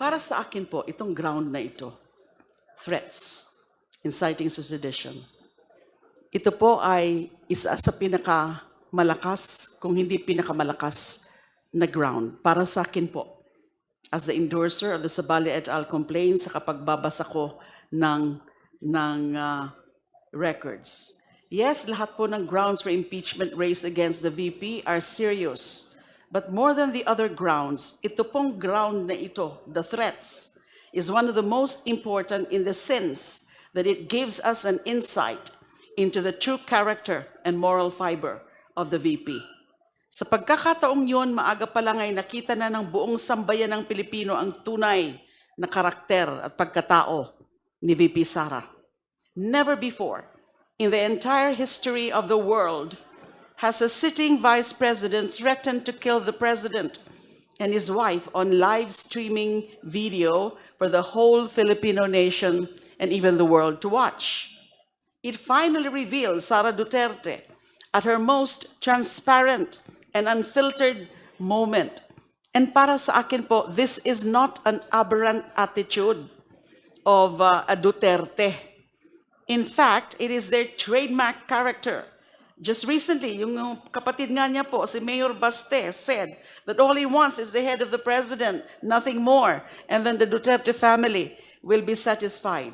Para sa akin po, itong ground na ito, threats, inciting to sedition, ito po ay isa sa pinakamalakas, kung hindi pinakamalakas na ground. Para sa akin po, as the endorser of the Sabali et al. Complaint sa kapagbabasa ko ng records. Yes, lahat po ng grounds for impeachment raised against the VP are serious. But more than the other grounds, ito pong ground na ito, the threats, is one of the most important in the sense that it gives us an insight into the true character and moral fiber of the VP. Sa pagkakataong yon, maaga pa lang ay nakita na ng buong sambayan ng Pilipino ang tunay na karakter at pagkatao ni VP Sara. Never before in the entire history of the world has a sitting vice president threatened to kill the president and his wife on live streaming video for the whole Filipino nation and even the world to watch. It finally revealed Sara Duterte at her most transparent and unfiltered moment. And para sa akin po, this is not an aberrant attitude of a Duterte. In fact, it is their trademark character. Just recently, yung kapatid nga niya po, si Mayor Baste, said that all he wants is the head of the president, nothing more. And then the Duterte family will be satisfied.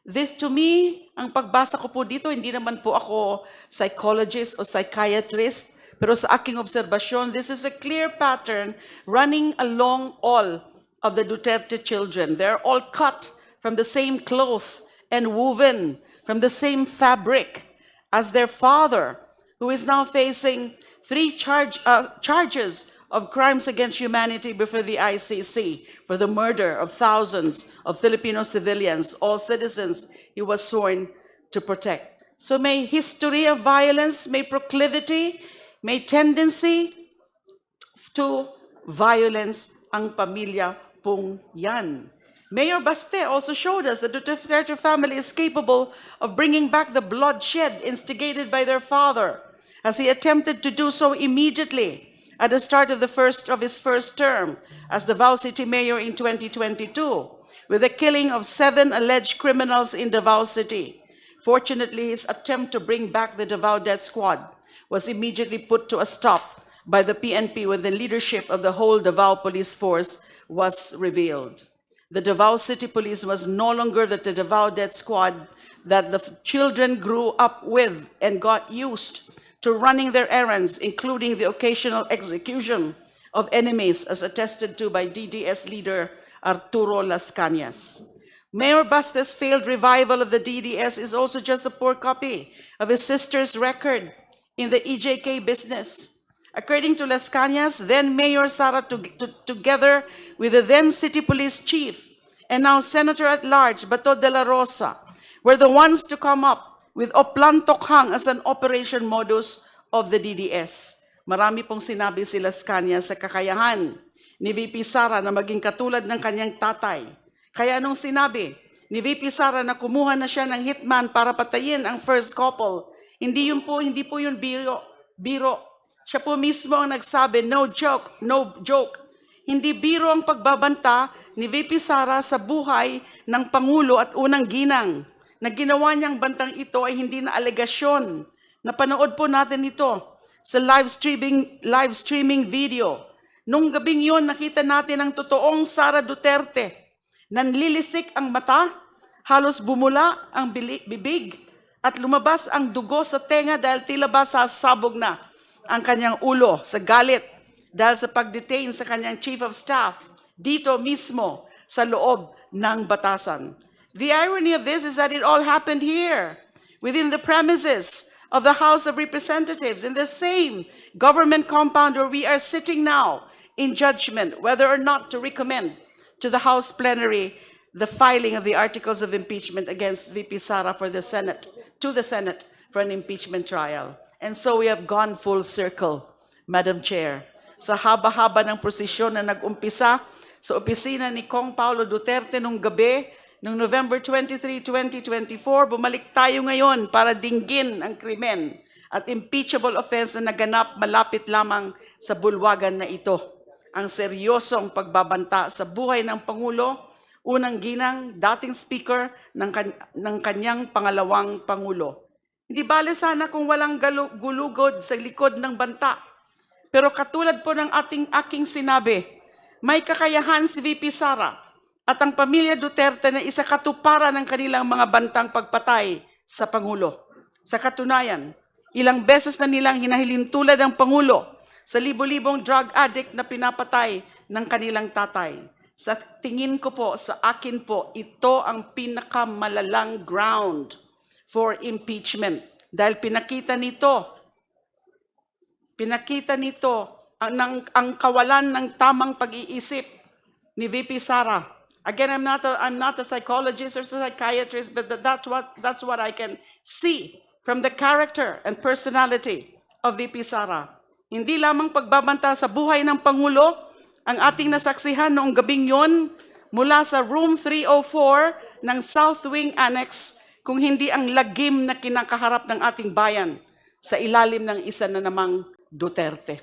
This to me, ang pagbasa ko po dito, hindi naman po ako psychologist o psychiatrist, pero sa aking obserbasyon, this is a clear pattern running along all of the Duterte children. They're all cut from the same cloth and woven from the same fabric as their father, who is now facing 3 charges of crimes against humanity before the ICC for the murder of thousands of Filipino civilians, all citizens he was sworn to protect. So may history of violence, may proclivity, may tendency to violence ang pamilya pong yan. Mayor Baste also showed us that the Duterte family is capable of bringing back the bloodshed instigated by their father, as he attempted to do so immediately at the start of his first term as Davao City Mayor in 2022, with the killing of 7 alleged criminals in Davao City. Fortunately, his attempt to bring back the Davao Death Squad was immediately put to a stop by the PNP when the leadership of the whole Davao Police Force was revealed. The Davao City Police was no longer the Davao Death Squad that the children grew up with and got used to running their errands, including the occasional execution of enemies, as attested to by DDS leader Arturo Las Cañas. Mayor Baste's failed revival of the DDS is also just a poor copy of his sister's record in the EJK business. According to Las Cañas, then Mayor Sara, together with the then City Police Chief and now Senator at Large, Bato de la Rosa, were the ones to come up with Oplan Tokhang as an operation modus of the DDS. Marami pong sinabi si Las Cañas sa kakayahan ni VP Sara na maging katulad ng kanyang tatay. Kaya nung sinabi ni VP Sara na kumuha na siya ng hitman para patayin ang first couple, hindi po yun biro. Siya po mismo ang nagsabi, no joke. Hindi biro ang pagbabanta ni VP Sara sa buhay ng Pangulo at unang ginang. Na ginawa niyang bantang ito ay hindi na alegasyon. Napanood po natin ito sa live streaming video. Nung gabing yon, nakita natin ang totoong Sara Duterte. Nanlilisik ang mata, halos bumula ang bibig, at lumabas ang dugo sa tenga dahil tila ba sasabog na ang kanyang ulo sa galit dahil sa pag-detain sa kanyang chief of staff dito mismo sa loob ng batasan. The irony of this is that it all happened here, within the premises of the House of Representatives, in the same government compound where we are sitting now in judgment whether or not to recommend to the House plenary the filing of the articles of impeachment against VP Sara to the Senate for an impeachment trial. And so we have gone full circle, Madam Chair. Sa haba-haba ng prosesyon na nag-umpisa sa opisina ni Kong Paulo Duterte nung gabi, noong November 23, 2024, bumalik tayo ngayon para dinggin ang krimen at impeachable offense na naganap malapit lamang sa bulwagan na ito. ang seryosong pagbabanta sa buhay ng Pangulo, unang ginang, dating speaker ng kanyang pangalawang Pangulo. Hindi bale sana kung walang gulugod sa likod ng banta. Pero katulad po ng aking sinabi, may kakayahan si VP Sara at ang pamilya Duterte na isa katuparan ng kanilang mga bantang pagpatay sa Pangulo. Sa katunayan, ilang beses na nilang hinahilintulad ang Pangulo sa libo-libong drug addict na pinapatay ng kanilang tatay. Sa tingin ko po, sa akin po, ito ang pinakamalalang ground for impeachment. Dahil pinakita nito ang kawalan ng tamang pag-iisip ni VP Sara. Again, I'm not a psychologist or psychiatrist, but that's what I can see from the character and personality of VP Sara. Hindi lamang pagbabanta sa buhay ng Pangulo ang ating nasaksihan noong gabing yon mula sa room 304 ng South Wing Annex, kung hindi ang lagim na kinakaharap ng ating bayan sa ilalim ng isa na namang Duterte.